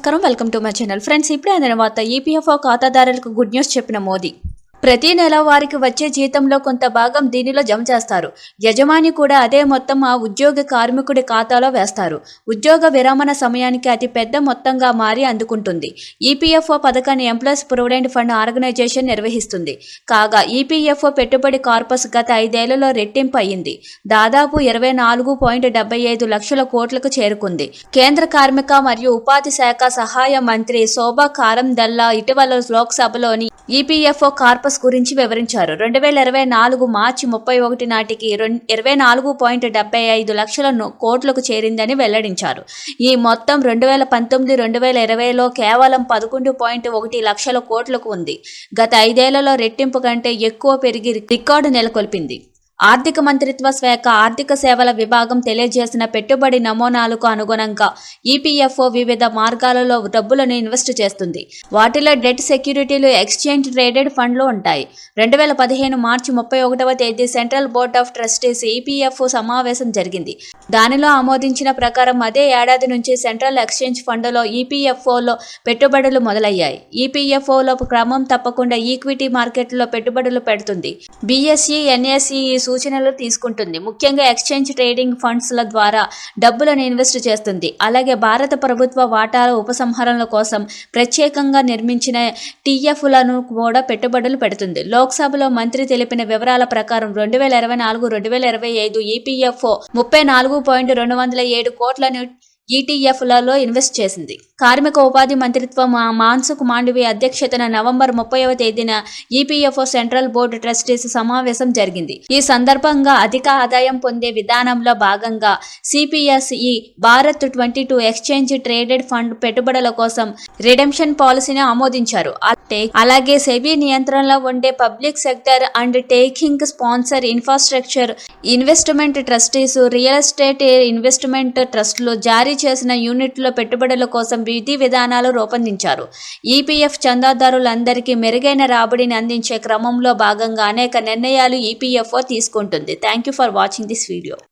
నమస్కారం, welcome to my channel. Friends, ఇప్పుడే అందిన వార్త. ఈపీఎఫ్ఓ ఖాతాదారులకు గుడ్ న్యూస్ చెప్పిన మోదీ. ప్రతి నెల వారికి వచ్చే జీతంలో కొంత భాగం దీనిలో జమ చేస్తారు. యజమాని కూడా అదే మొత్తం ఆ ఉద్యోగి కార్మికుడి ఖాతాలో వేస్తారు. ఉద్యోగ విరమణ సమయానికి అతి పెద్ద మొత్తంగా మారి అందుకుంటుంది. ఈపీఎఫ్ఓ పథకాన్ని ఎంప్లాయీస్ ప్రొవిడెంట్ ఫండ్ ఆర్గనైజేషన్ నిర్వహిస్తుంది. కాగా ఈపీఎఫ్ఓ పెట్టుబడి కార్పస్ గత 5 ఏళ్లలో రెట్టింపు అయింది. దాదాపు 24.75 లక్షల కోట్లకు చేరుకుంది. కేంద్ర కార్మిక మరియు ఉపాధి శాఖ సహాయ మంత్రి శోభా కారందల్లా ఇటీవల లోక్సభలోని ఈపీఎఫ్ఓ కార్పస్ గురించి వివరించారు. 2024 మార్చి 31 నాటికి 24.75 లక్షల కోట్లకు చేరిందని వెల్లడించారు. ఈ మొత్తం 2019-2020లో కేవలం 11.1 లక్షల కోట్లకు ఉంది. గత 5 ఏళ్లలో రెట్టింపు కంటే ఎక్కువ పెరిగి రికార్డు నెలకొల్పింది. ఆర్థిక మంత్రిత్వ శాఖ ఆర్థిక సేవల విభాగం తెలియజేసిన పెట్టుబడి నమూనాలకు అనుగుణంగా ఈపీఎఫ్ఓ వివిధ మార్గాలలో డబ్బులను ఇన్వెస్ట్ చేస్తుంది. వాటిలో డెట్ సెక్యూరిటీలు, ఎక్స్చేంజ్ ట్రేడెడ్ ఫండ్లు ఉంటాయి. 2015 మార్చి 31వ తేదీ central board of trustees EPFO సమావేశం జరిగింది. దానిలో ఆమోదించిన ప్రకారం అదే ఏడాది నుంచి సెంట్రల్ ఎక్స్చేంజ్ ఫండ్లో ఈపీఎఫ్ఓలో పెట్టుబడులు మొదలయ్యాయి. ఈపీఎఫ్ఓలో క్రమం తప్పకుండా ఈక్విటీ మార్కెట్లో పెట్టుబడులు పెడుతుంది. బీఎస్ఈ, ఎన్ఎస్ఈ సూచనలు తీసుకుంటుంది. ముఖ్యంగా ఎక్స్చేంజ్ ట్రేడింగ్ ఫండ్స్ల ద్వారా డబ్బులను ఇన్వెస్ట్ చేస్తుంది. అలాగే భారత ప్రభుత్వ వాటాల ఉపసంహరణల కోసం ప్రత్యేకంగా నిర్మించిన టీఎఫ్లను కూడా పెట్టుబడులు పెడుతుంది. లోక్సభలో మంత్రి తెలిపిన వివరాల ప్రకారం 2024-2025 ఈపీఎఫ్ఓ 34.207 కోట్లను ఈటీఎఫ్లలో ఇన్వెస్ట్ చేసింది. కార్మిక ఉపాధి మంత్రిత్వ మాన్సుఖ్ మాండవీయ అధ్యక్షతన నవంబర్ 30వ తేదీన ఈపీఎఫ్ఓ సెంట్రల్ బోర్డు ట్రస్టీస్ సమావేశం జరిగింది. ఈ సందర్భంగా అధిక ఆదాయం పొందే విధానంలో భాగంగా CPSE Bharat 22 exchange traded fund పెట్టుబడుల కోసం రిడెంప్షన్ పాలసీని ఆమోదించారు. అలాగే సెబీ నియంత్రణలో ఉండే public sector undertaking sponsor infrastructure investment trustees, real estate investment ట్రస్టులు జారీ చేసిన యూనిట్లో పెట్టుబడుల కోసం విధి విధానాలు రూపొందించారు. ఈపీఎఫ్ చందాదారులందరికీ మెరుగైన రాబడిని అందించే క్రమంలో భాగంగా అనేక నిర్ణయాలు ఈపీఎఫ్ఓ తీసుకుంటుంది. Thank you for watching this video.